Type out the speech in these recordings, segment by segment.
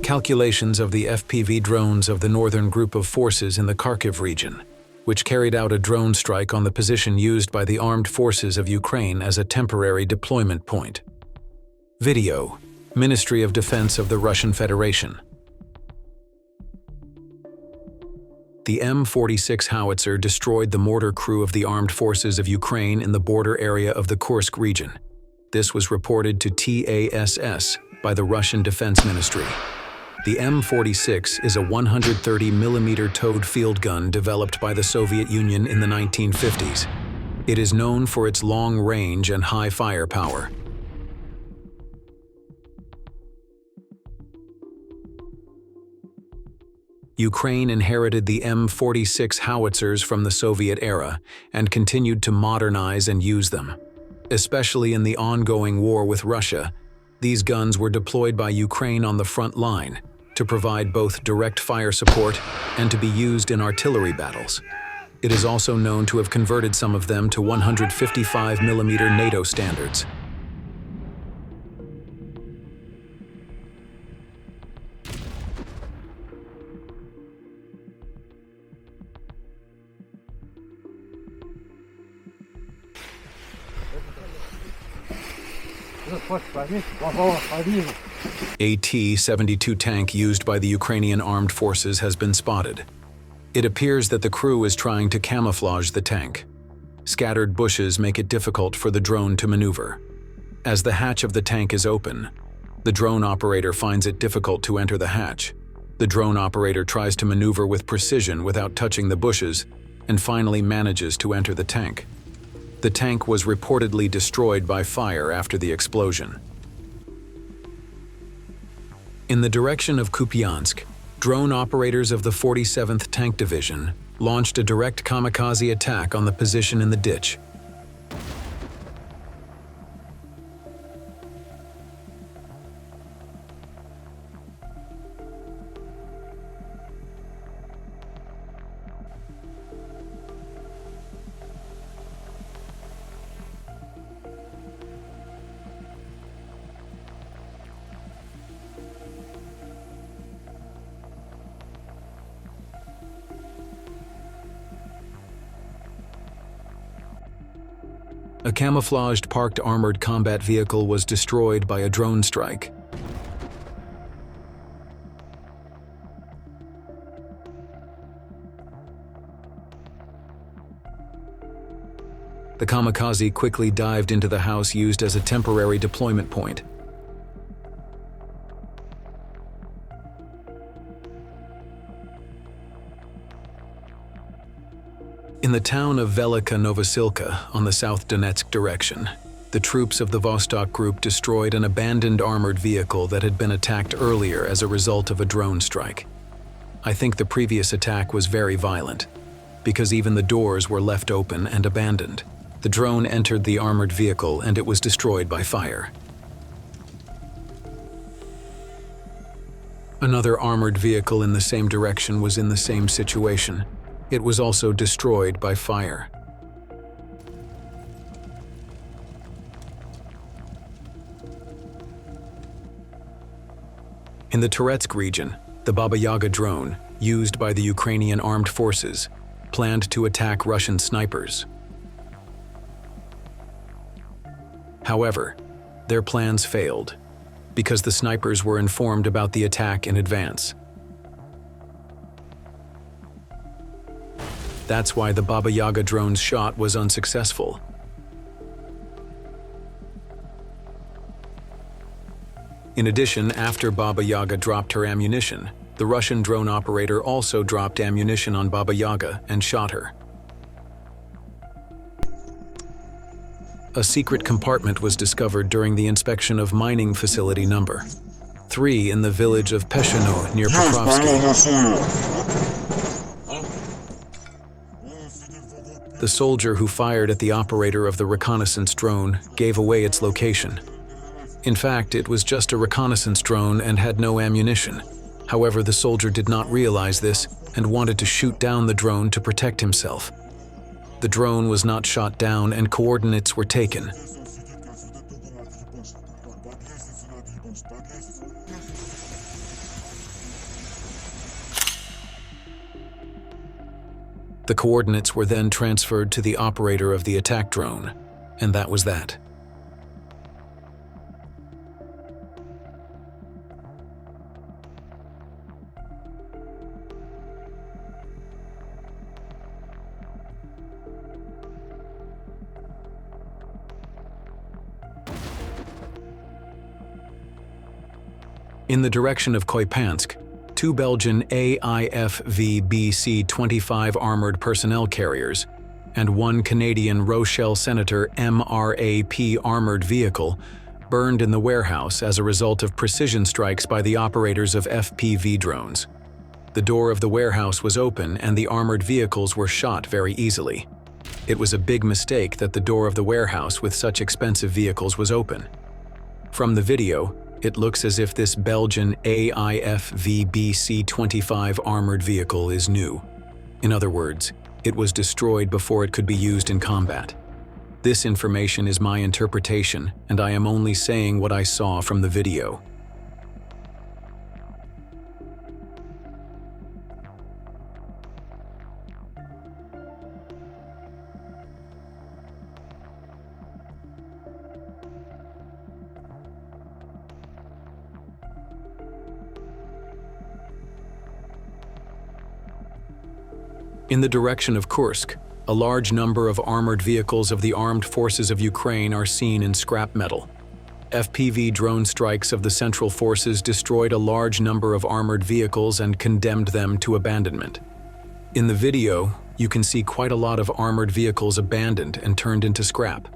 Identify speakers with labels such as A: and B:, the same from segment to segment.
A: calculations of the FPV drones of the northern group of forces in the Kharkiv region, which carried out a drone strike on the position used by the armed forces of Ukraine as a temporary deployment point. Video: Ministry of Defense of the Russian Federation. The M-46 howitzer destroyed the mortar crew of the armed forces of Ukraine in the border area of the Kursk region. This was reported to TASS by the Russian Defense Ministry. The M-46 is a 130mm towed field gun developed by the Soviet Union in the 1950s. It is known for its long range and high firepower. Ukraine inherited the M-46 howitzers from the Soviet era and continued to modernize and use them. Especially in the ongoing war with Russia, these guns were deployed by Ukraine on the front line to provide both direct fire support and to be used in artillery battles. It is also known to have converted some of them to 155mm NATO standards. A T-72 tank used by the Ukrainian armed forces has been spotted. It appears that the crew is trying to camouflage the tank. Scattered bushes make it difficult for the drone to maneuver. As the hatch of the tank is open, the drone operator finds it difficult to enter the hatch. The drone operator tries to maneuver with precision without touching the bushes and finally manages to enter the tank. The tank was reportedly destroyed by fire after the explosion. In the direction of Kupiansk, drone operators of the 47th Tank Division launched a direct kamikaze attack on the position in the ditch. A camouflaged parked armored combat vehicle was destroyed by a drone strike. The kamikaze quickly dived into the house used as a temporary deployment point. In the town of Velika Novosilka on the South Donetsk direction, the troops of the Vostok Group destroyed an abandoned armored vehicle that had been attacked earlier as a result of a drone strike. I think the previous attack was very violent, because even the doors were left open and abandoned. The drone entered the armored vehicle and it was destroyed by fire. Another armored vehicle in the same direction was in the same situation. It was also destroyed by fire. In the Toretsk region, the Baba Yaga drone, used by the Ukrainian armed forces, planned to attack Russian snipers. However, their plans failed, because the snipers were informed about the attack in advance. That's why the Baba Yaga drone's shot was unsuccessful. In addition, after Baba Yaga dropped her ammunition, the Russian drone operator also dropped ammunition on Baba Yaga and shot her. A secret compartment was discovered during the inspection of mining facility number 3 in the village of Peshino near Pokrovsky. The soldier who fired at the operator of the reconnaissance drone gave away its location. In fact, it was just a reconnaissance drone and had no ammunition. However, the soldier did not realize this and wanted to shoot down the drone to protect himself. The drone was not shot down and coordinates were taken. The coordinates were then transferred to the operator of the attack drone, and that was that. In the direction of Koipansk, 2 Belgian AIFV BC-25 armored personnel carriers and 1 Canadian Rochelle Senator MRAP armored vehicle burned in the warehouse as a result of precision strikes by the operators of FPV drones. The door of the warehouse was open and the armored vehicles were shot very easily. It was a big mistake that the door of the warehouse with such expensive vehicles was open. From the video, it looks as if this Belgian AIFV BC-25 armored vehicle is new. In other words, it was destroyed before it could be used in combat. This information is my interpretation, and I am only saying what I saw from the video. In the direction of Kursk, a large number of armored vehicles of the armed forces of Ukraine are seen in scrap metal. FPV drone strikes of the Central Forces destroyed a large number of armored vehicles and condemned them to abandonment. In the video, you can see quite a lot of armored vehicles abandoned and turned into scrap.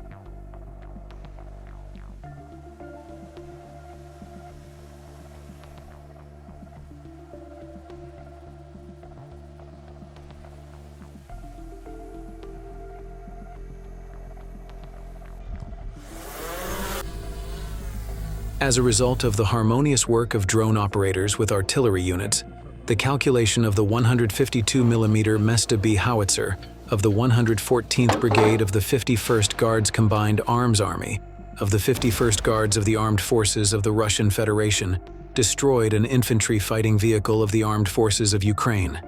A: As a result of the harmonious work of drone operators with artillery units, the calculation of the 152mm Mesta B howitzer of the 114th Brigade of the 51st Guards Combined Arms Army of the 51st Guards of the Armed Forces of the Russian Federation destroyed an infantry fighting vehicle of the Armed Forces of Ukraine.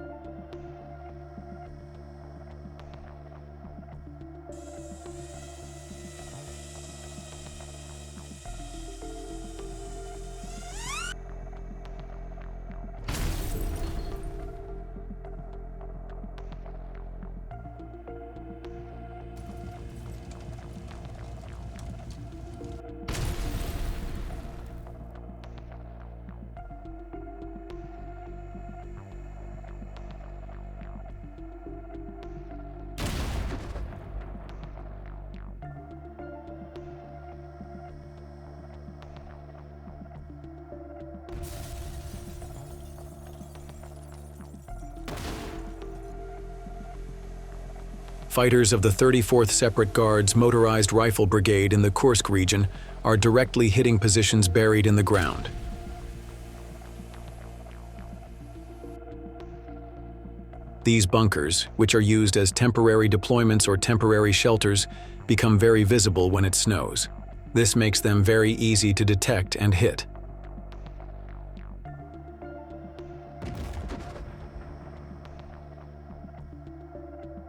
A: Fighters of the 34th Separate Guards Motorized Rifle Brigade in the Kursk region are directly hitting positions buried in the ground. These bunkers, which are used as temporary deployments or temporary shelters, become very visible when it snows. This makes them very easy to detect and hit.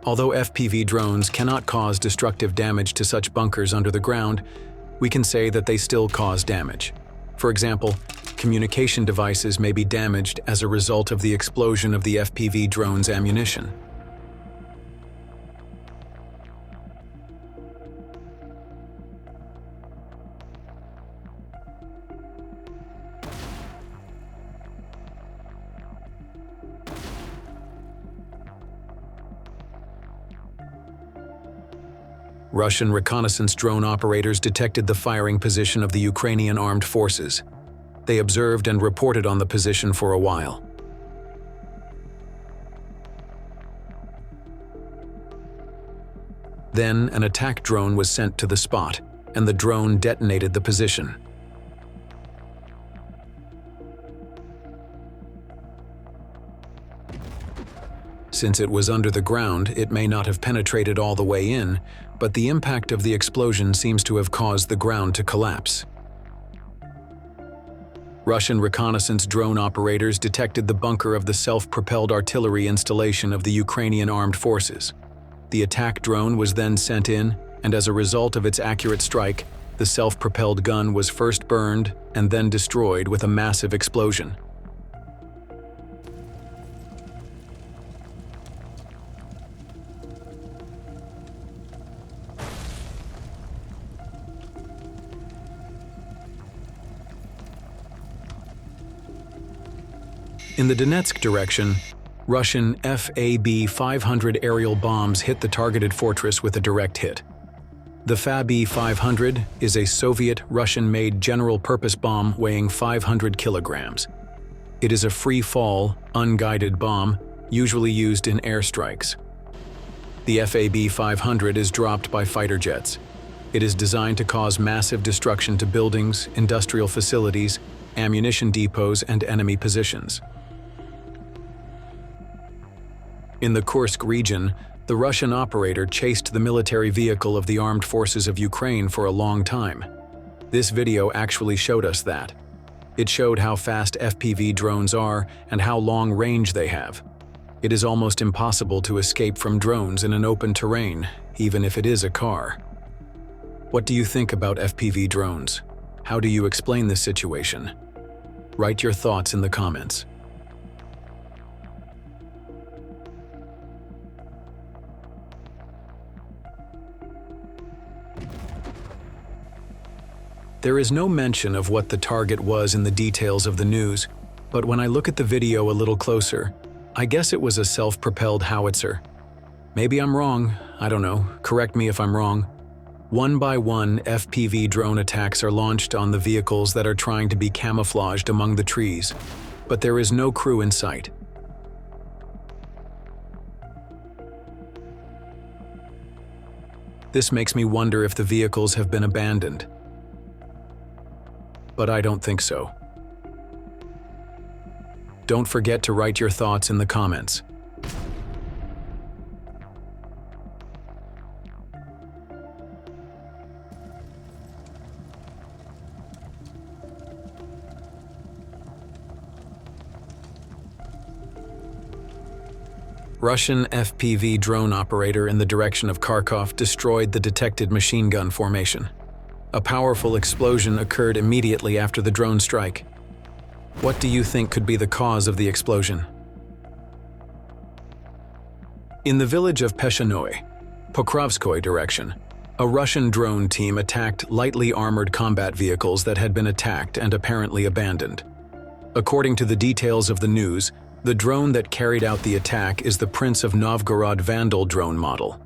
A: Although FPV drones cannot cause destructive damage to such bunkers under the ground, we can say that they still cause damage. For example, communication devices may be damaged as a result of the explosion of the FPV drone's ammunition. Russian reconnaissance drone operators detected the firing position of the Ukrainian armed forces. They observed and reported on the position for a while. Then an attack drone was sent to the spot, and the drone detonated the position. Since it was under the ground, it may not have penetrated all the way in, but the impact of the explosion seems to have caused the ground to collapse. Russian reconnaissance drone operators detected the bunker of the self-propelled artillery installation of the Ukrainian armed forces. The attack drone was then sent in, and as a result of its accurate strike, the self-propelled gun was first burned and then destroyed with a massive explosion. In the Donetsk direction, Russian FAB-500 aerial bombs hit the targeted fortress with a direct hit. The FAB-500 is a Soviet Russian-made general-purpose bomb weighing 500 kilograms. It is a free-fall, unguided bomb, usually used in airstrikes. The FAB-500 is dropped by fighter jets. It is designed to cause massive destruction to buildings, industrial facilities, ammunition depots, and enemy positions. In the Kursk region, the Russian operator chased the military vehicle of the armed forces of Ukraine for a long time. This video actually showed us that. It showed how fast FPV drones are and how long range they have. It is almost impossible to escape from drones in an open terrain, even if it is a car. What do you think about FPV drones? How do you explain this situation? Write your thoughts in the comments. There is no mention of what the target was in the details of the news, but when I look at the video a little closer, I guess it was a self-propelled howitzer. Maybe I'm wrong, I don't know, correct me if I'm wrong. One by one, FPV drone attacks are launched on the vehicles that are trying to be camouflaged among the trees, but there is no crew in sight. This makes me wonder if the vehicles have been abandoned. But I don't think so. Don't forget to write your thoughts in the comments. Russian FPV drone operator in the direction of Kharkov destroyed the detected machine gun formation. A powerful explosion occurred immediately after the drone strike. What do you think could be the cause of the explosion? In the village of Peshanoy, Pokrovskoy direction, a Russian drone team attacked lightly armored combat vehicles that had been attacked and apparently abandoned. According to the details of the news, the drone that carried out the attack is the Prince of Novgorod Vandal drone model.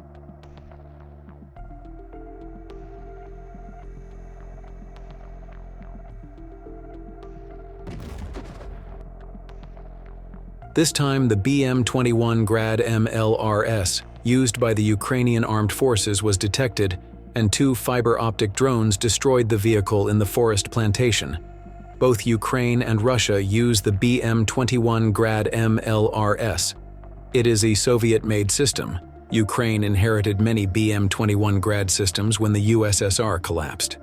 A: This time, the BM-21 Grad MLRS, used by the Ukrainian armed forces, was detected, and two fiber optic drones destroyed the vehicle in the forest plantation. Both Ukraine and Russia use the BM-21 Grad MLRS. It is a Soviet-made system. Ukraine inherited many BM-21 Grad systems when the USSR collapsed.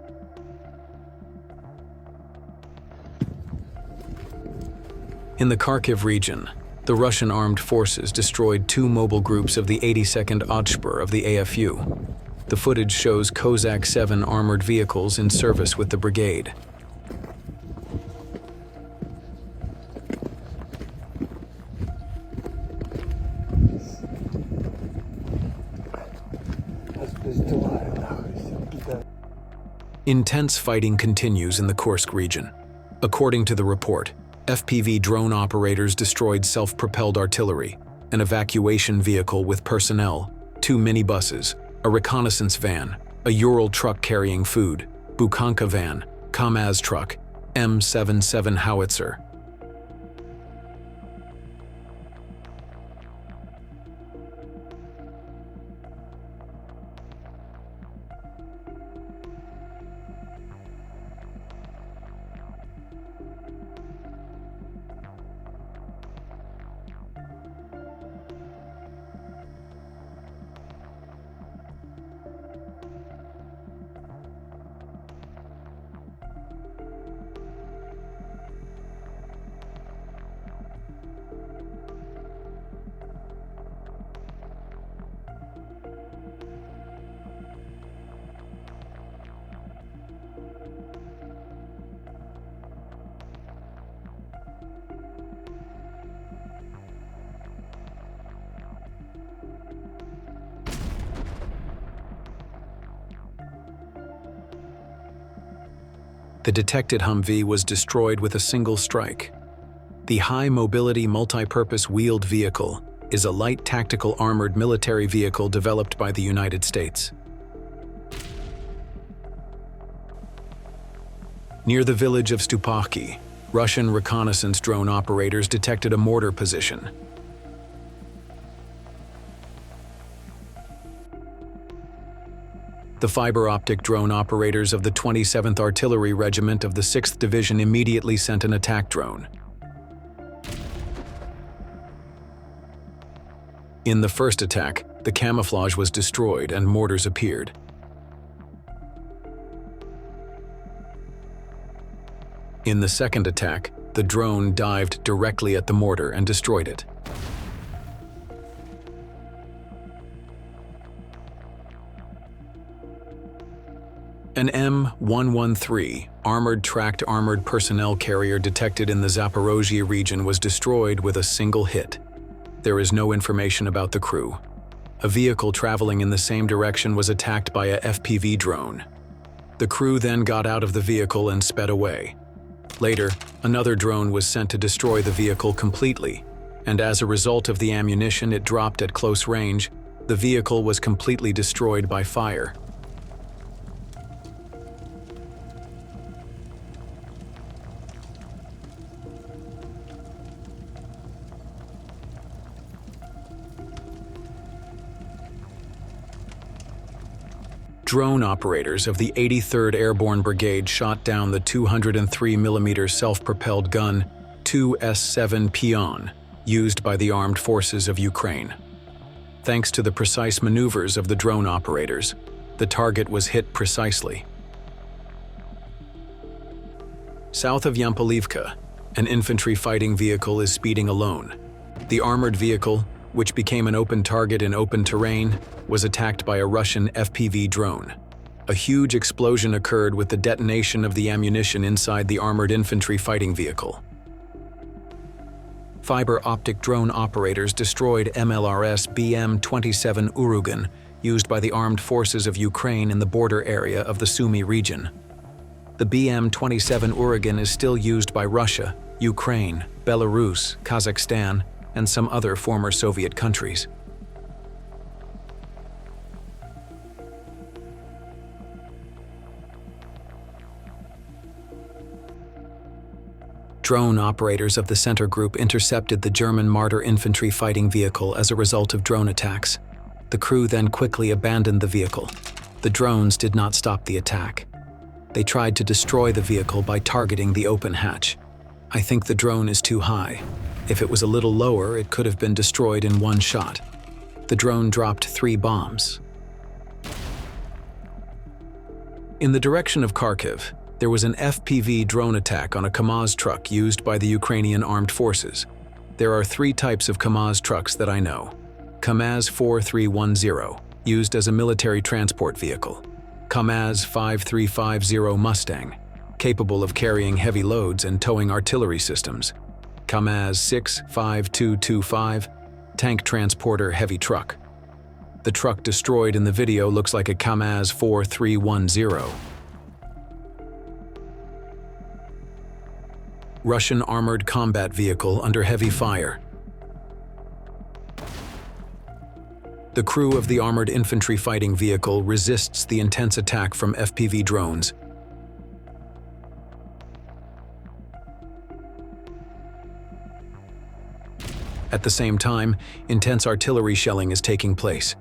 A: In the Kharkiv region, the Russian armed forces destroyed two mobile groups of the 82nd Otshpur of the AFU. The footage shows Kozak 7 armored vehicles in service with the brigade. Intense fighting continues in the Kursk region. According to the report, FPV drone operators destroyed self-propelled artillery, an evacuation vehicle with personnel, two minibuses, a reconnaissance van, a Ural truck carrying food, Bukhanka van, Kamaz truck, M77 howitzer. The detected Humvee was destroyed with a single strike. The High Mobility Multi-Purpose Wheeled Vehicle is a light tactical armored military vehicle developed by the United States. Near the village of Stupacki, Russian reconnaissance drone operators detected a mortar position. The fiber-optic drone operators of the 27th Artillery Regiment of the 6th Division immediately sent an attack drone. In the first attack, the camouflage was destroyed and mortars appeared. In the second attack, the drone dived directly at the mortar and destroyed it. An M113 armored tracked armored personnel carrier detected in the Zaporozhye region was destroyed with a single hit. There is no information about the crew. A vehicle traveling in the same direction was attacked by a FPV drone. The crew then got out of the vehicle and sped away. Later, another drone was sent to destroy the vehicle completely, and as a result of the ammunition it dropped at close range, the vehicle was completely destroyed by fire. Drone operators of the 83rd Airborne Brigade shot down the 203mm self-propelled gun 2S7 Pion used by the armed forces of Ukraine. Thanks to the precise maneuvers of the drone operators, the target was hit precisely. South of Yampolivka, an infantry fighting vehicle is speeding alone. The armored vehicle, which became an open target in open terrain, was attacked by a Russian FPV drone. A huge explosion occurred with the detonation of the ammunition inside the armored infantry fighting vehicle. Fiber-optic drone operators destroyed MLRS BM-27 Uragan, used by the armed forces of Ukraine in the border area of the Sumy region. The BM-27 Uragan is still used by Russia, Ukraine, Belarus, Kazakhstan, and some other former Soviet countries. Drone operators of the Center Group intercepted the German Marder infantry fighting vehicle as a result of drone attacks. The crew then quickly abandoned the vehicle. The drones did not stop the attack. They tried to destroy the vehicle by targeting the open hatch. I think the drone is too high. If it was a little lower, it could have been destroyed in one shot. The drone dropped 3 bombs. In the direction of Kharkiv, there was an FPV drone attack on a KAMAZ truck used by the Ukrainian armed forces. There are 3 types of KAMAZ trucks that I know. KAMAZ 4310, used as a military transport vehicle. KAMAZ 5350 Mustang, capable of carrying heavy loads and towing artillery systems. KAMAZ 65225, tank transporter heavy truck. The truck destroyed in the video looks like a KAMAZ 4310. Russian armored combat vehicle under heavy fire. The crew of the armored infantry fighting vehicle resists the intense attack from FPV drones. At the same time, intense artillery shelling is taking place.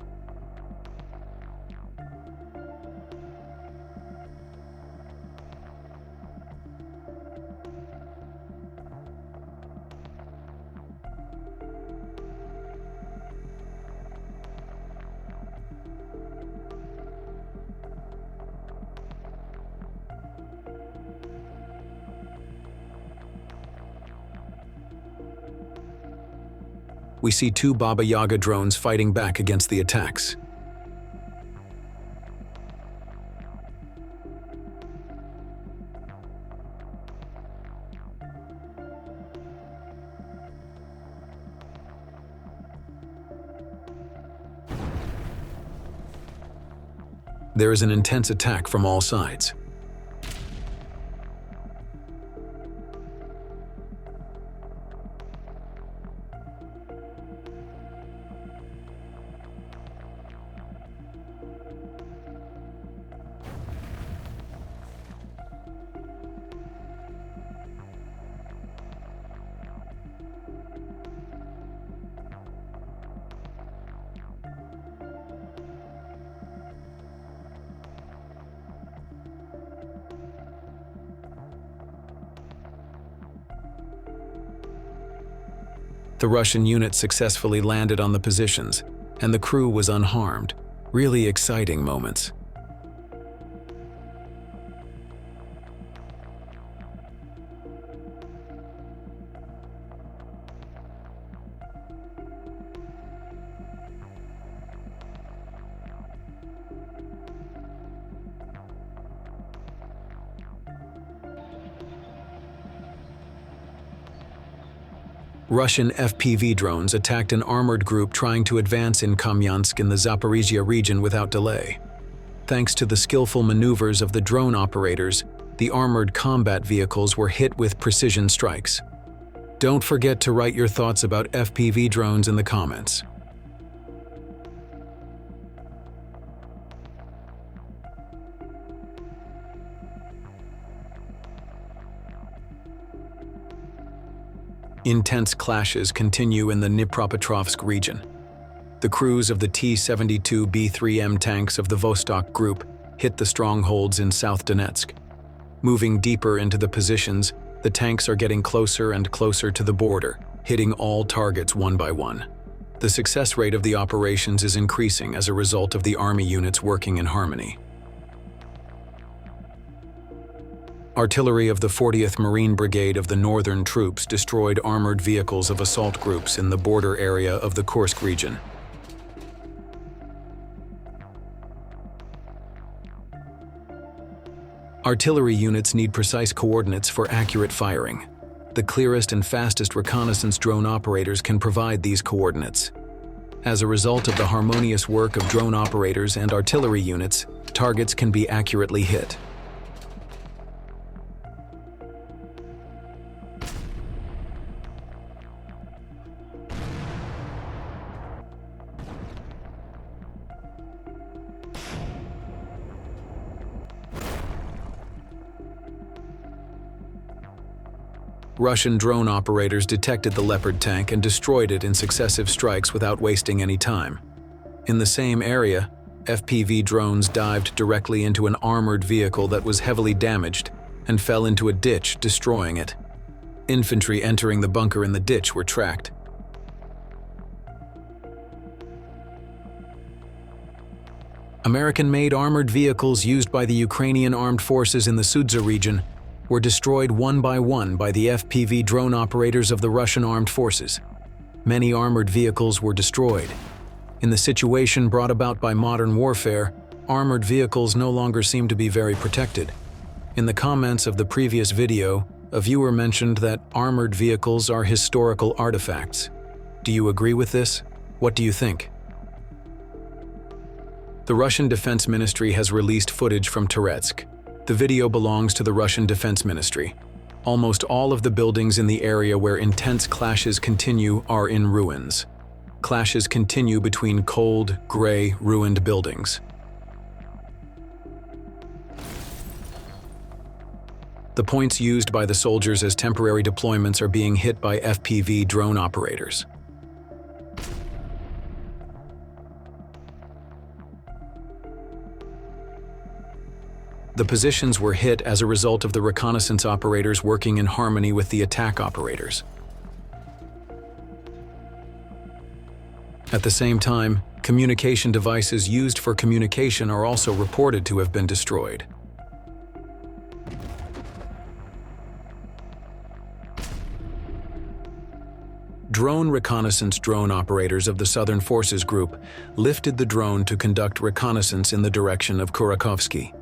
A: We see 2 Baba Yaga drones fighting back against the attacks. There is an intense attack from all sides. The Russian unit successfully landed on the positions, and the crew was unharmed. Really exciting moments. Russian FPV drones attacked an armored group trying to advance in Kamyansk in the Zaporizhia region without delay. Thanks to the skillful maneuvers of the drone operators, the armored combat vehicles were hit with precision strikes. Don't forget to write your thoughts about FPV drones in the comments. Intense clashes continue in the Dnipropetrovsk region. The crews of the T-72B3M tanks of the Vostok Group hit the strongholds in South Donetsk. Moving deeper into the positions, the tanks are getting closer and closer to the border, hitting all targets one by one. The success rate of the operations is increasing as a result of the army units working in harmony. Artillery of the 40th Marine Brigade of the Northern Troops destroyed armored vehicles of assault groups in the border area of the Kursk region. Artillery units need precise coordinates for accurate firing. The clearest and fastest reconnaissance drone operators can provide these coordinates. As a result of the harmonious work of drone operators and artillery units, targets can be accurately hit. Russian drone operators detected the Leopard tank and destroyed it in successive strikes without wasting any time. In the same area, FPV drones dived directly into an armored vehicle that was heavily damaged and fell into a ditch, destroying it. Infantry entering the bunker in the ditch were tracked. American-made armored vehicles used by the Ukrainian armed forces in the Sudza region were destroyed one by the FPV drone operators of the Russian armed forces. Many armored vehicles were destroyed. In the situation brought about by modern warfare, armored vehicles no longer seem to be very protected. In the comments of the previous video, a viewer mentioned that armored vehicles are historical artifacts. Do you agree with this? What do you think? The Russian Defense Ministry has released footage from Toretsk. The video belongs to the Russian Defense Ministry. Almost all of the buildings in the area where intense clashes continue are in ruins. Clashes continue between cold, gray, ruined buildings. The points used by the soldiers as temporary deployments are being hit by FPV drone operators. The positions were hit as a result of the reconnaissance operators working in harmony with the attack operators. At the same time, communication devices used for communication are also reported to have been destroyed. Drone reconnaissance drone operators of the Southern Forces Group lifted the drone to conduct reconnaissance in the direction of Kurakovsky.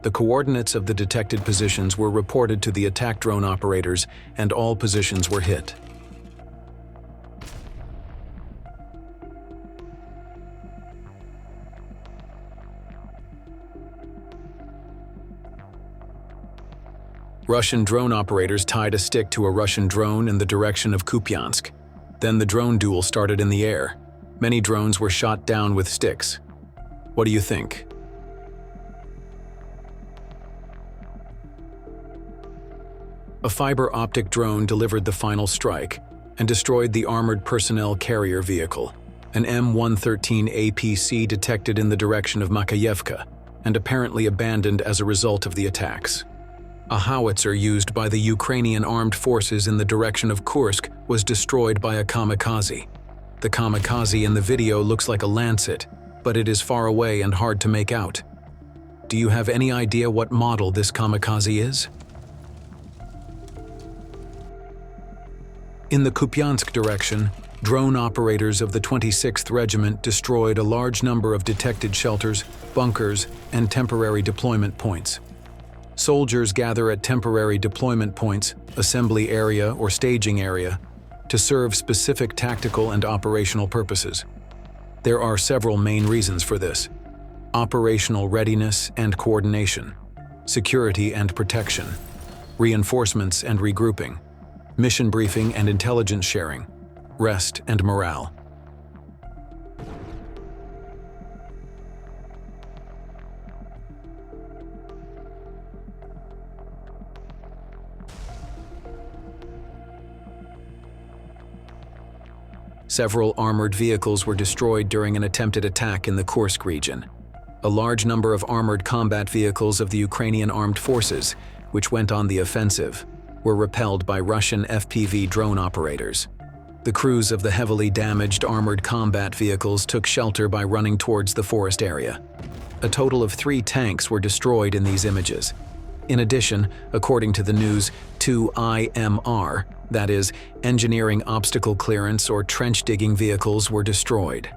A: The coordinates of the detected positions were reported to the attack drone operators, and all positions were hit. Russian drone operators tied a stick to a Russian drone in the direction of Kupiansk. Then the drone duel started in the air. Many drones were shot down with sticks. What do you think? A fiber optic drone delivered the final strike and destroyed the armored personnel carrier vehicle. An M113 APC detected in the direction of Makayevka and apparently abandoned as a result of the attacks. A howitzer used by the Ukrainian armed forces in the direction of Kursk was destroyed by a kamikaze. The kamikaze in the video looks like a Lancet, but it is far away and hard to make out. Do you have any idea what model this kamikaze is? In the Kupiansk direction, drone operators of the 26th Regiment destroyed a large number of detected shelters, bunkers, and temporary deployment points. Soldiers gather at temporary deployment points, assembly area or staging area, to serve specific tactical and operational purposes. There are several main reasons for this: operational readiness and coordination, security and protection, reinforcements and regrouping, mission briefing and intelligence sharing, rest and morale. Several armored vehicles were destroyed during an attempted attack in the Kursk region. A large number of armored combat vehicles of the Ukrainian armed forces, which went on the offensive, were repelled by Russian FPV drone operators. The crews of the heavily damaged armored combat vehicles took shelter by running towards the forest area. A total of 3 tanks were destroyed in these images. In addition, according to the news, 2 IMR, that is, engineering obstacle clearance or trench digging vehicles, were destroyed.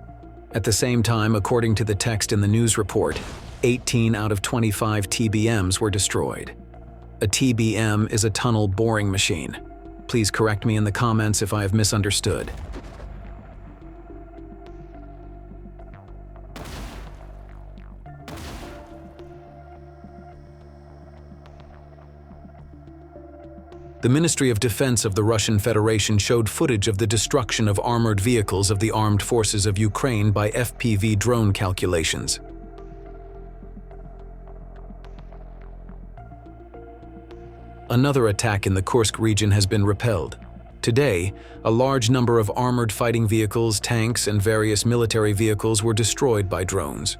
A: At the same time, according to the text in the news report, 18 out of 25 TBMs were destroyed. A TBM is a tunnel boring machine. Please correct me in the comments if I have misunderstood. The Ministry of Defense of the Russian Federation showed footage of the destruction of armored vehicles of the armed forces of Ukraine by FPV drone calculations. Another attack in the Kursk region has been repelled. Today, a large number of armored fighting vehicles, tanks, and various military vehicles were destroyed by drones.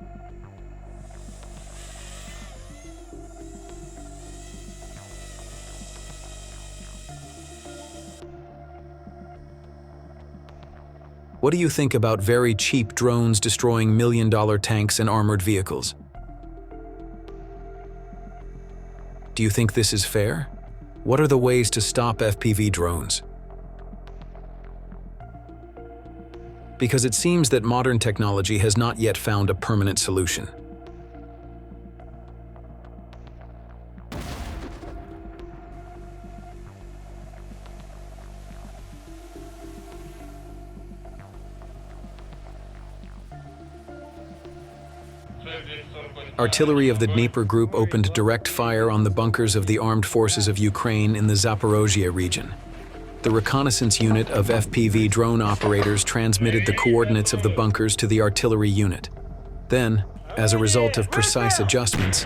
A: What do you think about very cheap drones destroying million-dollar tanks and armored vehicles? Do you think this is fair? What are the ways to stop FPV drones? Because it seems that modern technology has not yet found a permanent solution. Artillery of the Dnieper Group opened direct fire on the bunkers of the armed forces of Ukraine in the Zaporozhye region. The reconnaissance unit of FPV drone operators transmitted the coordinates of the bunkers to the artillery unit. Then, as a result of precise adjustments,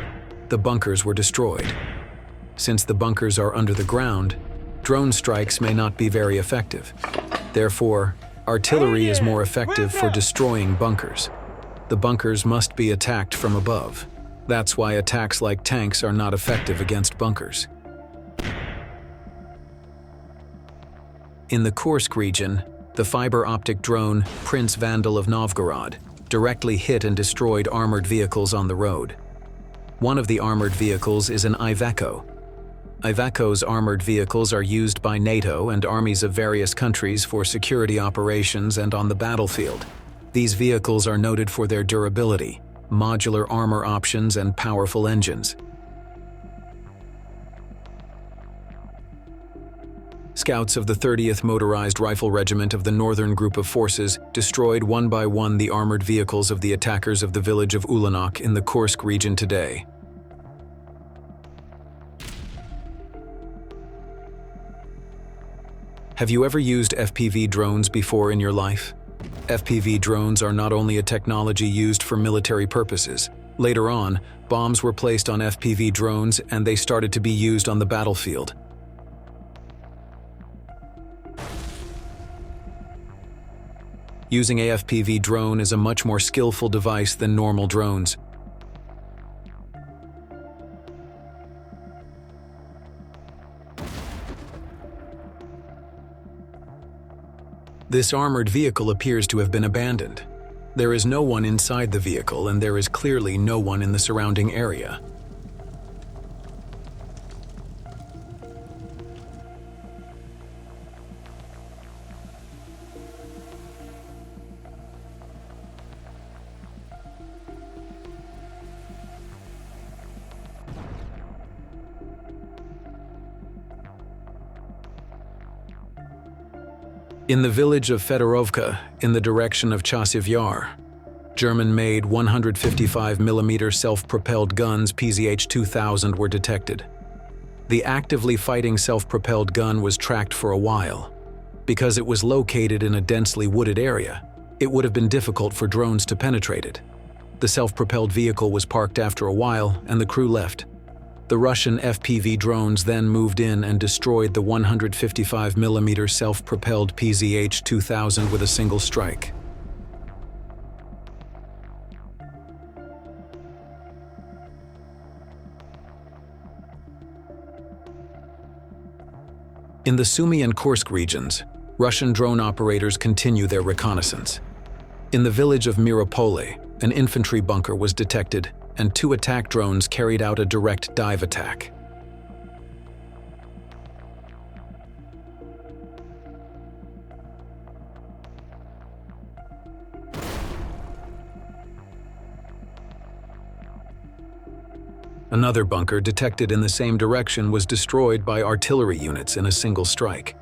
A: the bunkers were destroyed. Since the bunkers are under the ground, drone strikes may not be very effective. Therefore, artillery is more effective for destroying bunkers. The bunkers must be attacked from above. That's why attacks like tanks are not effective against bunkers. In the Kursk region, the fiber-optic drone Prince Vandal of Novgorod directly hit and destroyed armored vehicles on the road. One of the armored vehicles is an Iveco. Iveco's armored vehicles are used by NATO and armies of various countries for security operations and on the battlefield. These vehicles are noted for their durability, modular armor options, and powerful engines. Scouts of the 30th Motorized Rifle Regiment of the Northern Group of Forces destroyed one by one the armored vehicles of the attackers of the village of Ulanok in the Kursk region today. Have you ever used FPV drones before in your life? FPV drones are not only a technology used for military purposes. Later on, bombs were placed on FPV drones and they started to be used on the battlefield. Using AFPV drone is a much more skillful device than normal drones. This armored vehicle appears to have been abandoned. There is no one inside the vehicle, and there is clearly no one in the surrounding area. In the village of Fedorovka, in the direction of Chasiv Yar, German-made 155mm self-propelled guns PZH-2000 were detected. The actively fighting self-propelled gun was tracked for a while. Because it was located in a densely wooded area, it would have been difficult for drones to penetrate it. The self-propelled vehicle was parked after a while, and the crew left. The Russian FPV drones then moved in and destroyed the 155mm self-propelled PZH-2000 with a single strike. In the Sumy and Kursk regions, Russian drone operators continue their reconnaissance. In the village of Miropole, an infantry bunker was detected, and 2 attack drones carried out a direct dive attack. Another bunker detected in the same direction was destroyed by artillery units in a single strike.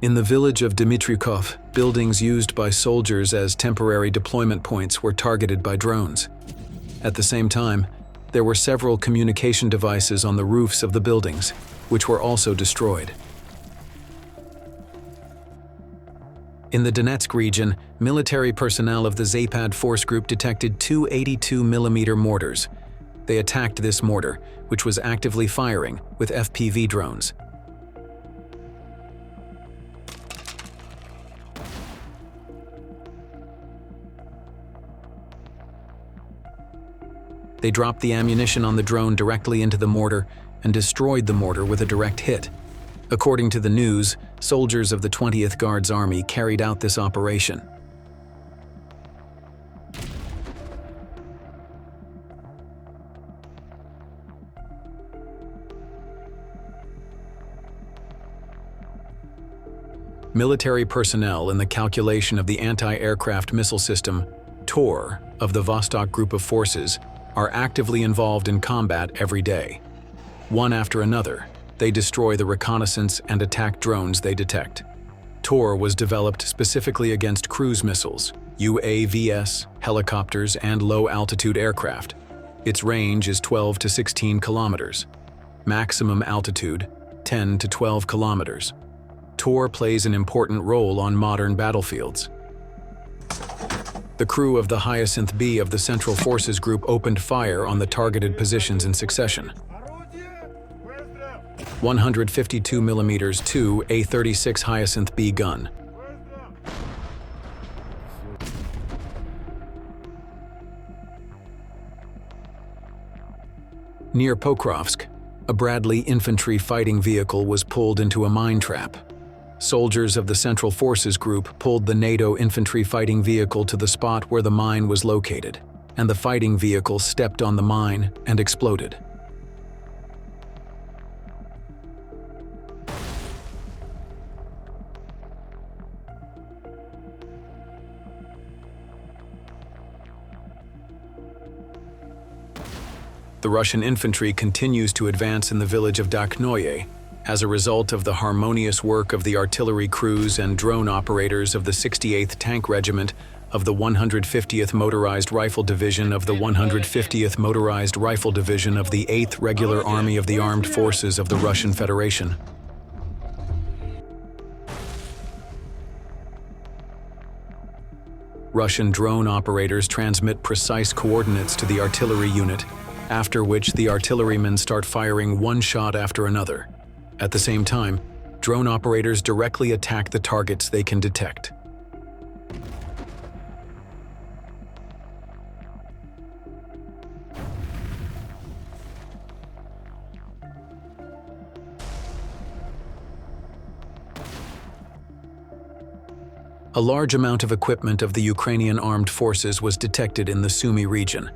A: In the village of Dmitrikov, buildings used by soldiers as temporary deployment points were targeted by drones. At the same time, there were several communication devices on the roofs of the buildings, which were also destroyed. In the Donetsk region, military personnel of the Zapad force group detected 2 82mm mortars. They attacked this mortar, which was actively firing, with FPV drones. They dropped the ammunition on the drone directly into the mortar and destroyed the mortar with a direct hit. According to the news, soldiers of the 20th Guards Army carried out this operation. Military personnel in the calculation of the anti-aircraft missile system, TOR, of the Vostok Group of Forces are actively involved in combat every day. One after another, they destroy the reconnaissance and attack drones they detect. TOR was developed specifically against cruise missiles, UAVs, helicopters, and low-altitude aircraft. Its range is 12 to 16 kilometers. Maximum altitude, 10 to 12 kilometers. TOR plays an important role on modern battlefields. The crew of the Hyacinth B of the Central Forces Group opened fire on the targeted positions in succession. 152mm 2 A36 Hyacinth B gun. Near Pokrovsk, a Bradley infantry fighting vehicle was pulled into a mine trap. Soldiers of the Central Forces Group pulled the NATO infantry fighting vehicle to the spot where the mine was located, and the fighting vehicle stepped on the mine and exploded. The Russian infantry continues to advance in the village of Dakhnoye, as a result of the harmonious work of the artillery crews and drone operators of the 68th Tank Regiment of the 150th Motorized Rifle Division of the 150th Motorized Rifle Division of the 8th Regular Army of the Armed Forces of the Russian Federation. Russian drone operators transmit precise coordinates to the artillery unit, after which the artillerymen start firing one shot after another. At the same time, drone operators directly attack the targets they can detect. A large amount of equipment of the Ukrainian armed forces was detected in the Sumy region.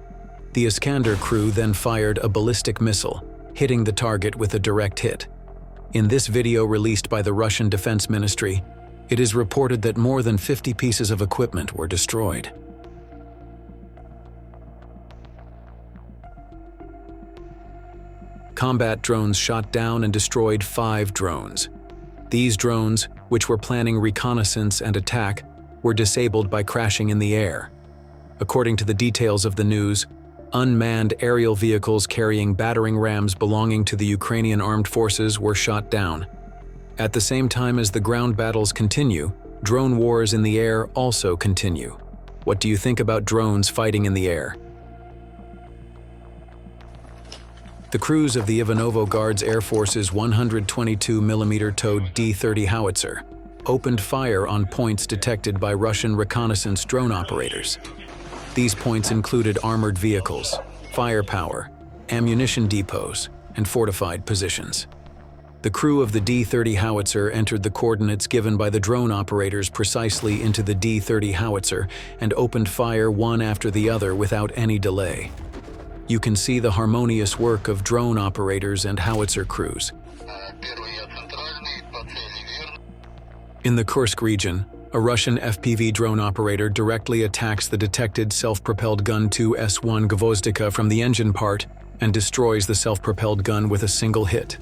A: The Iskander crew then fired a ballistic missile, hitting the target with a direct hit. In this video released by the Russian Defense Ministry, it is reported that more than 50 pieces of equipment were destroyed. Combat drones shot down and destroyed 5 drones. These drones, which were planning reconnaissance and attack, were disabled by crashing in the air. According to the details of the news, unmanned aerial vehicles carrying battering rams belonging to the Ukrainian armed forces were shot down. At the same time as the ground battles continue, drone wars in the air also continue. What do you think about drones fighting in the air? The crews of the Ivanovo Guards Air Force's 122mm towed D-30 howitzer opened fire on points detected by Russian reconnaissance drone operators. These points included armored vehicles, firepower, ammunition depots, and fortified positions. The crew of the D-30 howitzer entered the coordinates given by the drone operators precisely into the D-30 howitzer and opened fire one after the other without any delay. You can see the harmonious work of drone operators and howitzer crews. In the Kursk region, a Russian FPV drone operator directly attacks the detected self-propelled gun 2S1 Gvozdika from the engine part and destroys the self-propelled gun with a single hit.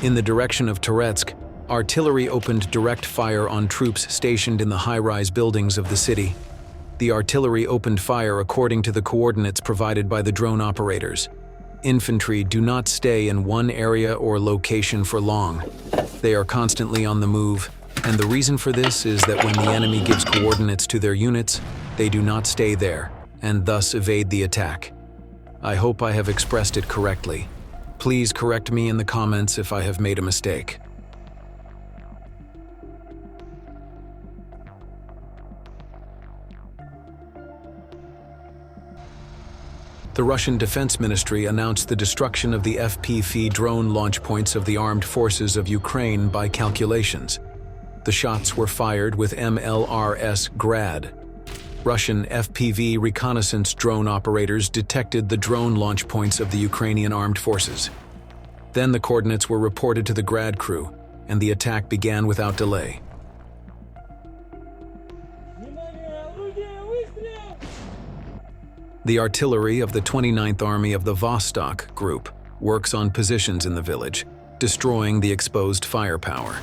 A: In the direction of Toretsk, artillery opened direct fire on troops stationed in the high-rise buildings of the city. The artillery opened fire according to the coordinates provided by the drone operators. Infantry do not stay in one area or location for long. They are constantly on the move, and the reason for this is that when the enemy gives coordinates to their units, they do not stay there, and thus evade the attack. I hope I have expressed it correctly. Please correct me in the comments if I have made a mistake. The Russian Defense Ministry announced the destruction of the FPV drone launch points of the armed forces of Ukraine by calculations. The shots were fired with MLRS Grad. Russian FPV reconnaissance drone operators detected the drone launch points of the Ukrainian armed forces. Then the coordinates were reported to the Grad crew, and the attack began without delay. The artillery of the 29th Army of the Vostok Group works on positions in the village, destroying the exposed firepower.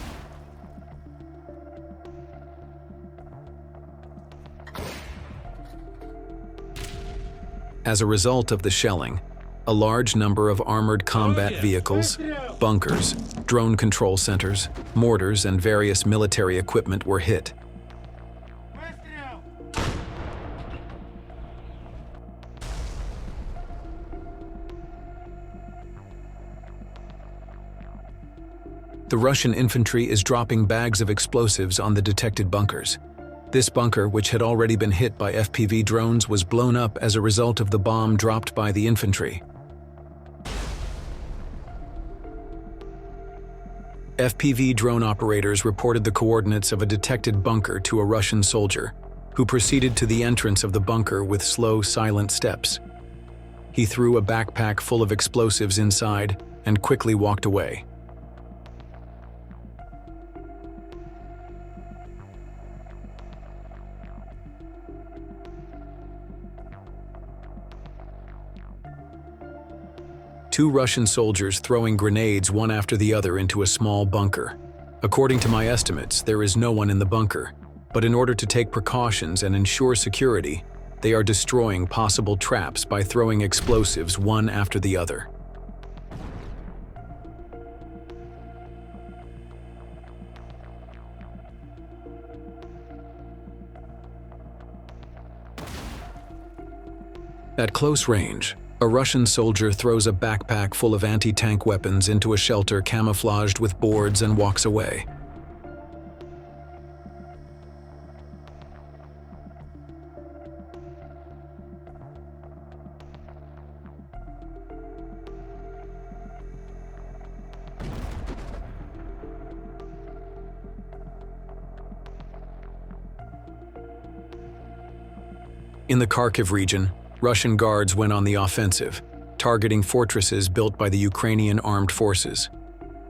A: As a result of the shelling, a large number of armored combat vehicles, bunkers, drone control centers, mortars, and various military equipment were hit. The Russian infantry is dropping bags of explosives on the detected bunkers. This bunker, which had already been hit by FPV drones, was blown up as a result of the bomb dropped by the infantry. FPV drone operators reported the coordinates of a detected bunker to a Russian soldier, who proceeded to the entrance of the bunker with slow, silent steps. He threw a backpack full of explosives inside and quickly walked away. Two Russian soldiers throwing grenades one after the other into a small bunker. According to my estimates, there is no one in the bunker, But in order to take precautions and ensure security, they are destroying possible traps by throwing explosives one after the other. At close range, a Russian soldier throws a backpack full of anti-tank weapons into a shelter camouflaged with boards and walks away. In the Kharkiv region, Russian guards went on the offensive, targeting fortresses built by the Ukrainian armed forces.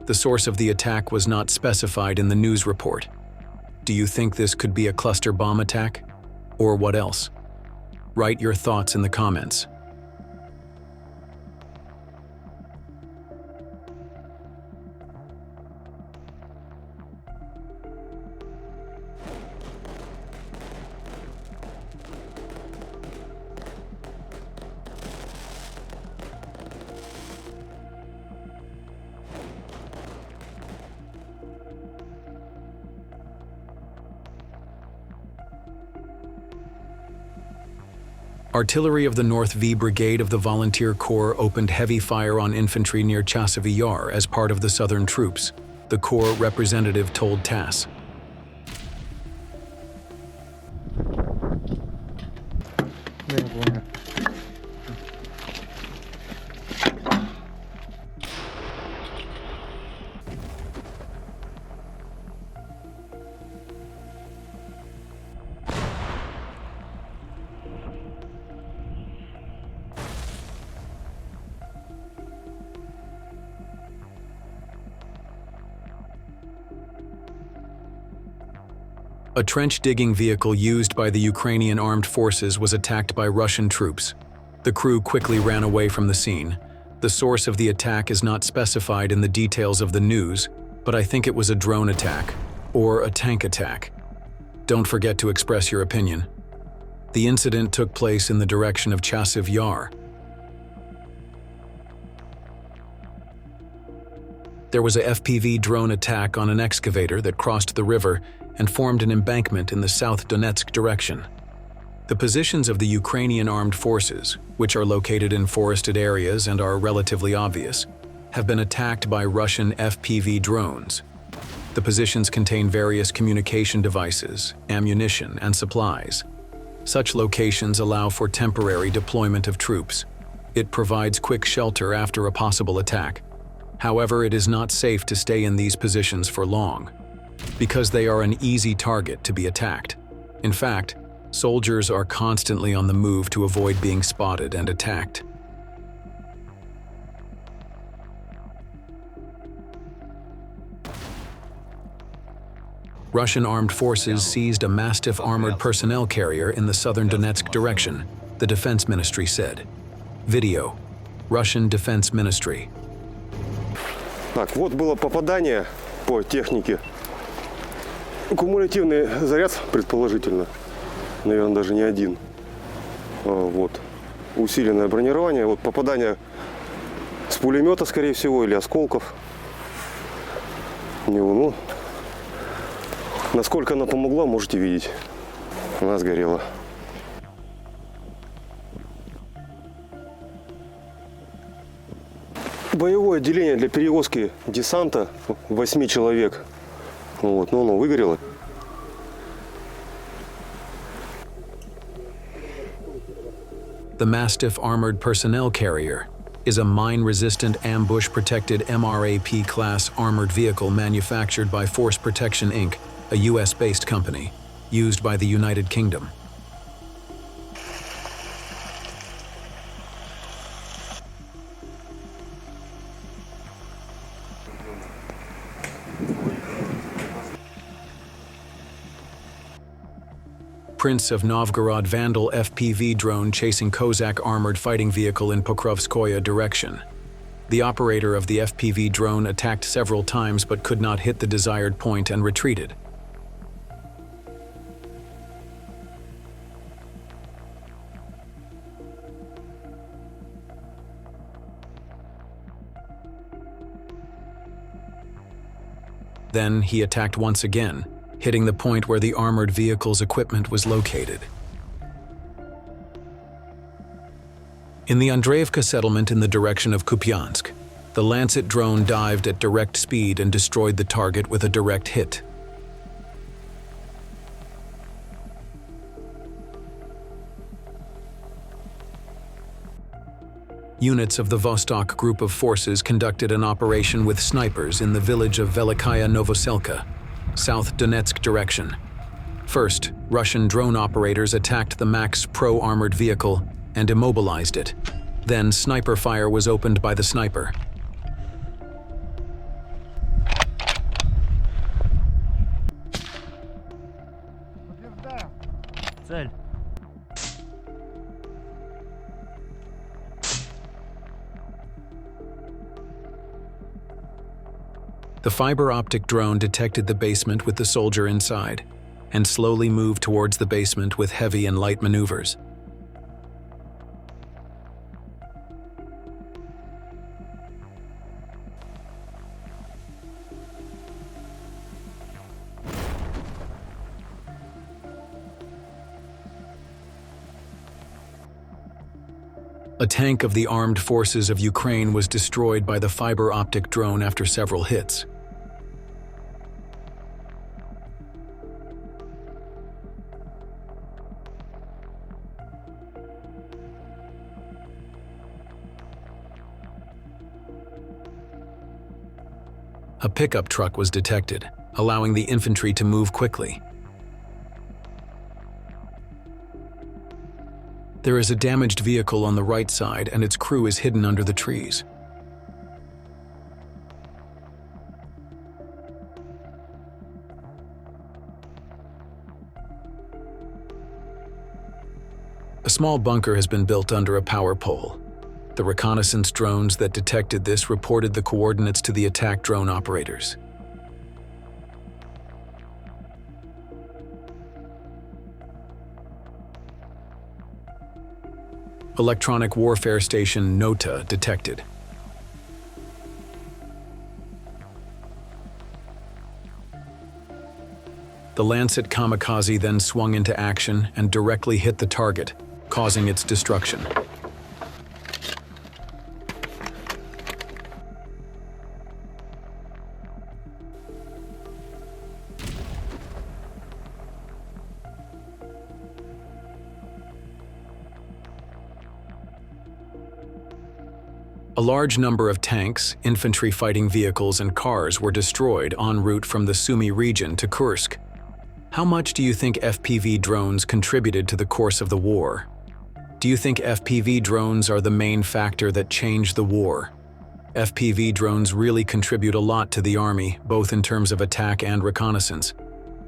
A: The source of the attack was not specified in the news report. Do you think this could be a cluster bomb attack? Or what else? Write your thoughts in the comments. Artillery of the North V Brigade of the Volunteer Corps opened heavy fire on infantry near Chasovy Yar as part of the Southern troops, the Corps representative told TASS. A trench-digging vehicle used by the Ukrainian armed forces was attacked by Russian troops. The crew quickly ran away from the scene. The source of the attack is not specified in the details of the news, but I think it was a drone attack, or a tank attack. Don't forget to express your opinion. The incident took place in the direction of Chasov Yar. There was a FPV drone attack on an excavator that crossed the river and formed an embankment in the South Donetsk direction. The positions of the Ukrainian armed forces, which are located in forested areas and are relatively obvious, have been attacked by Russian FPV drones. The positions contain various communication devices, ammunition, and supplies. Such locations allow for temporary deployment of troops. It provides quick shelter after a possible attack. However, it is not safe to stay in these positions for long, because they are an easy target to be attacked. In fact, soldiers are constantly on the move to avoid being spotted and attacked. Russian armed forces seized a Mastiff armored personnel carrier in the southern Donetsk direction, the Defense Ministry said. Video. Russian Defense Ministry.
B: Так, вот было попадание по технике. Кумулятивный заряд, предположительно. Наверное, даже не один. Вот. Усиленное бронирование. Вот попадание с пулемета, скорее всего, или осколков. Ну, насколько она помогла, можете видеть. Она сгорела. Боевое отделение для перевозки десанта 8 человек. Вот, но оно выгорело.
A: The Mastiff Armored Personnel Carrier is a mine-resistant ambush-protected MRAP-class armored vehicle manufactured by Force Protection Inc., a US-based company, used by the United Kingdom. Prince of Novgorod Vandal FPV drone chasing Kozak armored fighting vehicle in Pokrovskoye direction. The operator of the FPV drone attacked several times but could not hit the desired point and retreated. Then he attacked once again, hitting the point where the armored vehicle's equipment was located. In the Andreevka settlement in the direction of Kupiansk, the Lancet drone dived at direct speed and destroyed the target with a direct hit. Units of the Vostok group of forces conducted an operation with snipers in the village of Velikaya Novoselka, South Donetsk direction. First, Russian drone operators attacked the Max Pro armored vehicle and immobilized it. Then sniper fire was opened by the sniper.
C: Цель.
A: The fiber optic drone detected the basement with the soldier inside and slowly moved towards the basement with heavy and light maneuvers. A tank of the armed forces of Ukraine was destroyed by the fiber optic drone after several hits. A pickup truck was detected, allowing the infantry to move quickly. There is a damaged vehicle on the right side and its crew is hidden under the trees. A small bunker has been built under a power pole. The reconnaissance drones that detected this reported the coordinates to the attack drone operators. Electronic warfare station Nota detected. The Lancet kamikaze then swung into action and directly hit the target, causing its destruction. A large number of tanks, infantry fighting vehicles, and cars were destroyed en route from the Sumy region to Kursk. How much do you think FPV drones contributed to the course of the war? Do you think FPV drones are the main factor that changed the war? FPV drones really contribute a lot to the army, both in terms of attack and reconnaissance.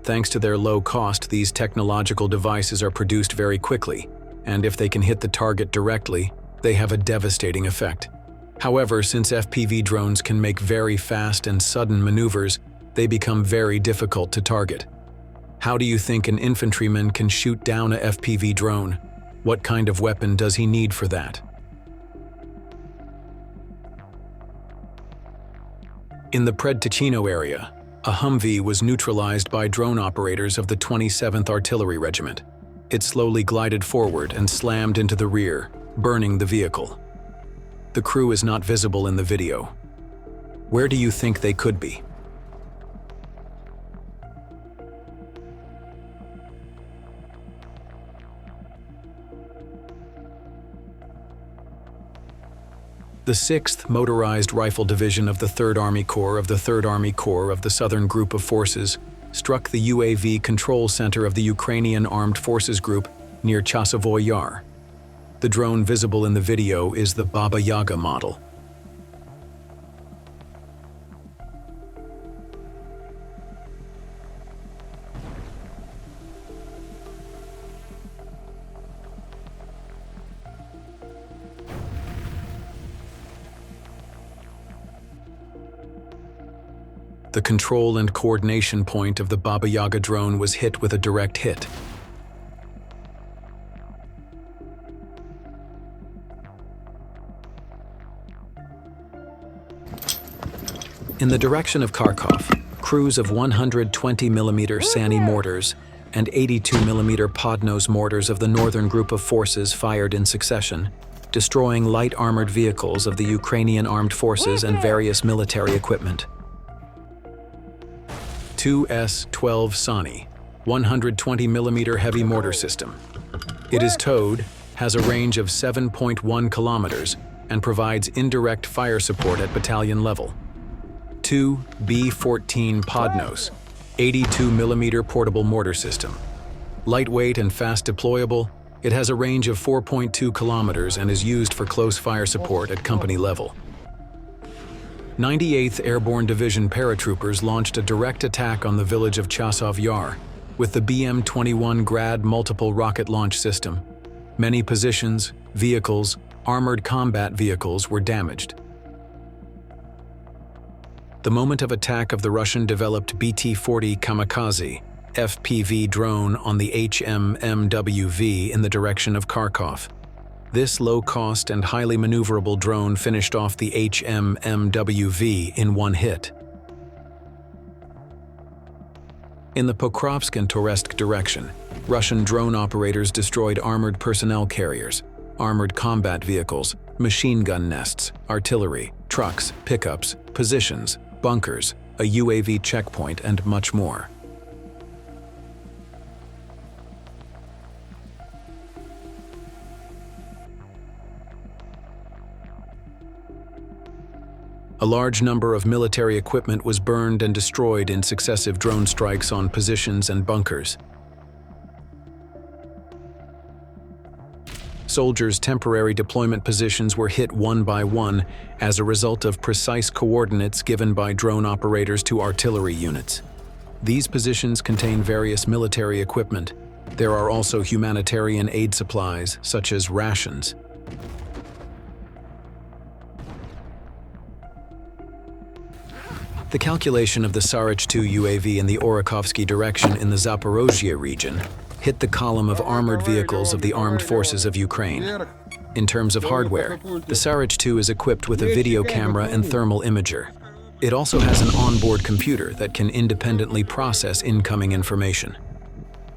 A: Thanks to their low cost, these technological devices are produced very quickly, and if they can hit the target directly, they have a devastating effect. However, since FPV drones can make very fast and sudden maneuvers, they become very difficult to target. How do you think an infantryman can shoot down a FPV drone? What kind of weapon does he need for that? In the Predticino area, a Humvee was neutralized by drone operators of the 27th Artillery Regiment. It slowly glided forward and slammed into the rear, burning the vehicle. The crew is not visible in the video. Where do you think they could be? The 6th Motorized Rifle Division of the 3rd Army Corps of the 3rd Army Corps of the Southern Group of Forces struck the UAV control center of the Ukrainian Armed Forces Group near Chasovoy Yar. The drone visible in the video is the Baba Yaga model. The control and coordination point of the Baba Yaga drone was hit with a direct hit. In the direction of Kharkov, Crews of 120mm SANI mortars and 82mm Podnose mortars of the northern group of forces fired in succession, destroying light armored vehicles of the Ukrainian armed forces and various military equipment. 2S-12 SANI, 120mm heavy mortar system. It is towed, has a range of 7.1 kilometers, and provides indirect fire support at battalion level. 2 B-14 Podnose, 82mm portable mortar system. Lightweight and fast deployable, it has a range of 4.2 kilometers and is used for close fire support at company level. 98th Airborne Division paratroopers launched a direct attack on the village of Chasov Yar with the BM-21 Grad multiple rocket launch system. Many positions, vehicles, armored combat vehicles were damaged. The moment of attack of the Russian-developed BT-40 Kamikaze FPV drone on the HMMWV in the direction of Kharkov. This low-cost and highly maneuverable drone finished off the HMMWV in one hit. In the Pokrovsk and Toretsk direction, Russian drone operators destroyed armored personnel carriers, armored combat vehicles, machine gun nests, artillery, trucks, pickups, positions, bunkers, a UAV checkpoint, and much more. A large number of military equipment was burned and destroyed in successive drone strikes on positions and bunkers. Soldiers' temporary deployment positions were hit one by one as a result of precise coordinates given by drone operators to artillery units. These positions contain various military equipment. There are also humanitarian aid supplies, such as rations. The calculation of the Sarach-2 UAV in the Orikhovsky direction in the Zaporozhye region hit the column of armored vehicles of the armed forces of Ukraine. In terms of hardware, the Sarach-2 is equipped with a video camera and thermal imager. It also has an onboard computer that can independently process incoming information.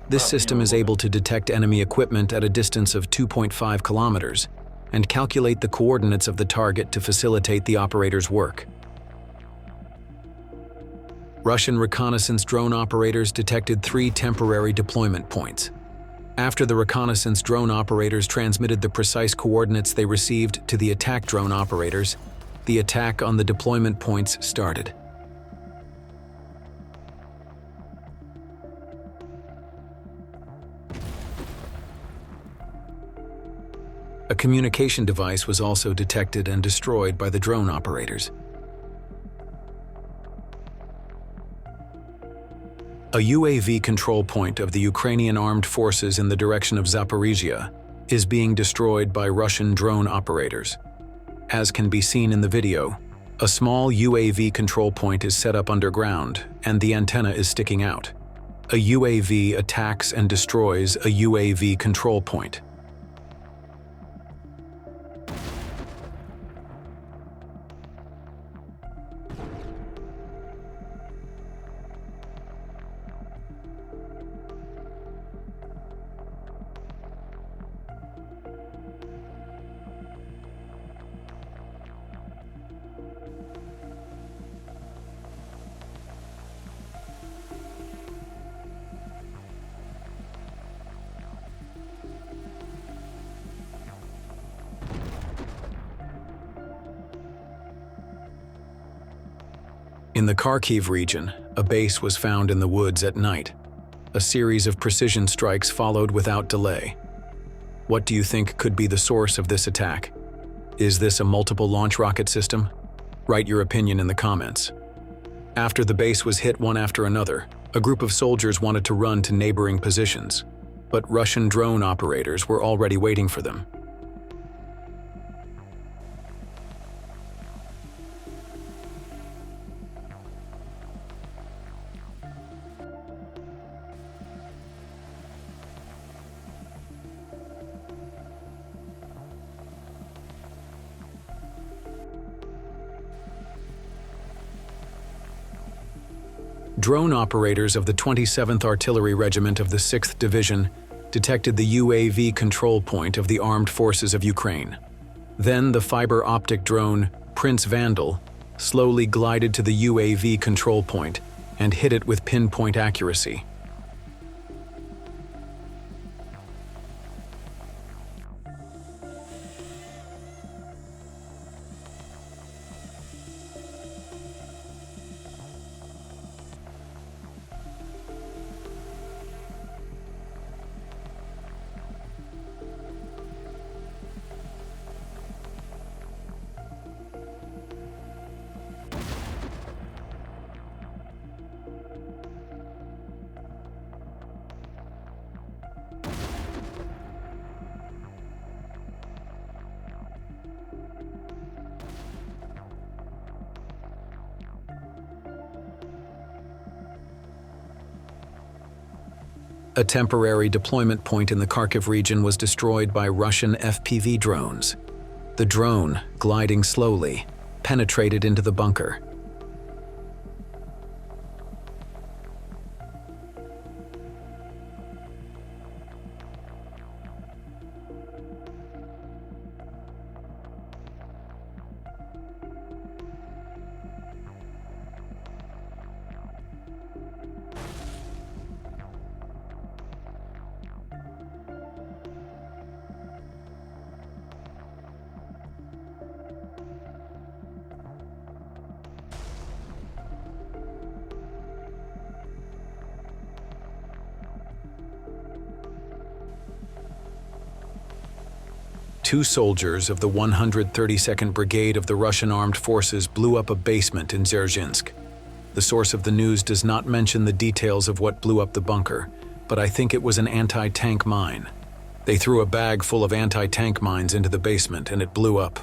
A: This system is able to detect enemy equipment at a distance of 2.5 kilometers and calculate the coordinates of the target to facilitate the operator's work. Russian reconnaissance drone operators detected 3 temporary deployment points. After the reconnaissance drone operators transmitted the precise coordinates they received to the attack drone operators, the attack on the deployment points started. A communication device was also detected and destroyed by the drone operators. A UAV control point of the Ukrainian armed forces in the direction of Zaporizhia is being destroyed by Russian drone operators. As can be seen in the video, a small UAV control point is set up underground and the antenna is sticking out. A UAV attacks and destroys a UAV control point. In the Kharkiv region, a base was found in the woods at night. A series of precision strikes followed without delay. What do you think could be the source of this attack? Is this a multiple launch rocket system? Write your opinion in the comments. After the base was hit one after another, a group of soldiers wanted to run to neighboring positions, but Russian drone operators were already waiting for them. Drone operators of the 27th Artillery Regiment of the 6th Division detected the UAV control point of the armed forces of Ukraine. Then the fiber optic drone, Prince Vandal, slowly glided to the UAV control point and hit it with pinpoint accuracy. A temporary deployment point in the Kharkiv region was destroyed by Russian FPV drones. The drone, gliding slowly, penetrated into the bunker. Two soldiers of the 132nd Brigade of the Russian Armed Forces blew up a basement in Dzerzhinsk. The source of the news does not mention the details of what blew up the bunker, but I think it was an anti-tank mine. They threw a bag full of anti-tank mines into the basement and it blew up.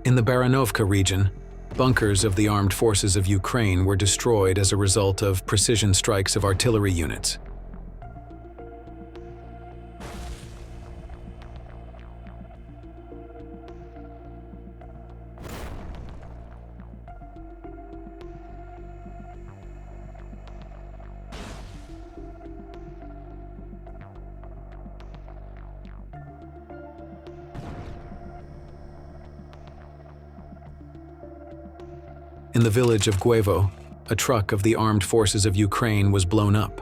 A: In the Baranovka region, bunkers of the armed forces of Ukraine were destroyed as a result of precision strikes of artillery units. In the village of Guevo, a truck of the armed forces of Ukraine was blown up.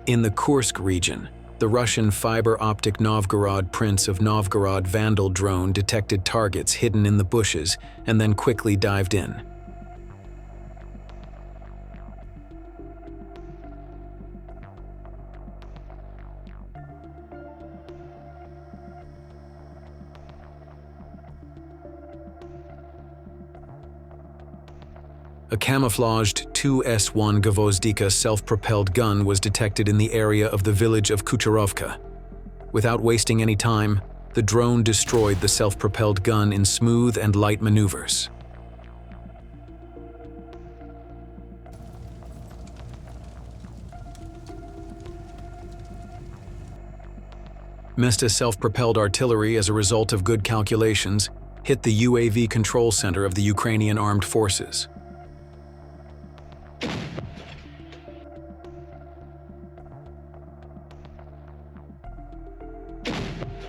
A: In the Kursk region, the Russian fiber-optic Novgorod Prince of Novgorod Vandal drone detected targets hidden in the bushes and then quickly dived in. A camouflaged 2S1 Gvozdika self-propelled gun was detected in the area of the village of Kucherovka. Without wasting any time, the drone destroyed the self-propelled gun in smooth and light maneuvers. Mesta self-propelled artillery, as a result of good calculations, hit the UAV control center of the Ukrainian armed forces.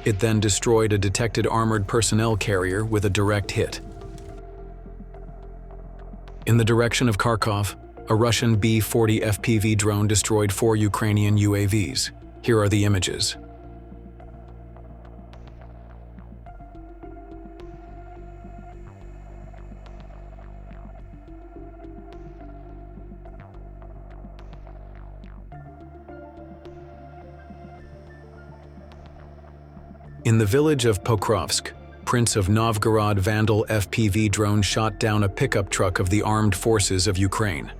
A: It then destroyed a detected armored personnel carrier with a direct hit. In the direction of Kharkov, a Russian B-40 FPV drone destroyed 4 Ukrainian UAVs. Here are the images. In the village of Pokrovsk, Prince of Novgorod Vandal FPV drone shot down a pickup truck of the armed forces of Ukraine.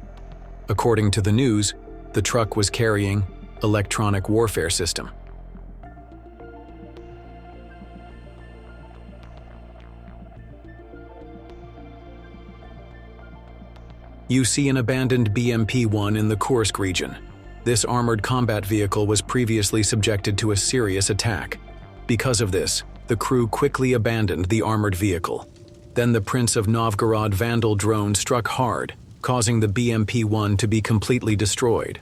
A: According to the news, the truck was carrying electronic warfare system. You see an abandoned BMP-1 in the Kursk region. This armored combat vehicle was previously subjected to a serious attack. Because of this, the crew quickly abandoned the armored vehicle. Then the Prince of Novgorod Vandal drone struck hard, causing the BMP-1 to be completely destroyed.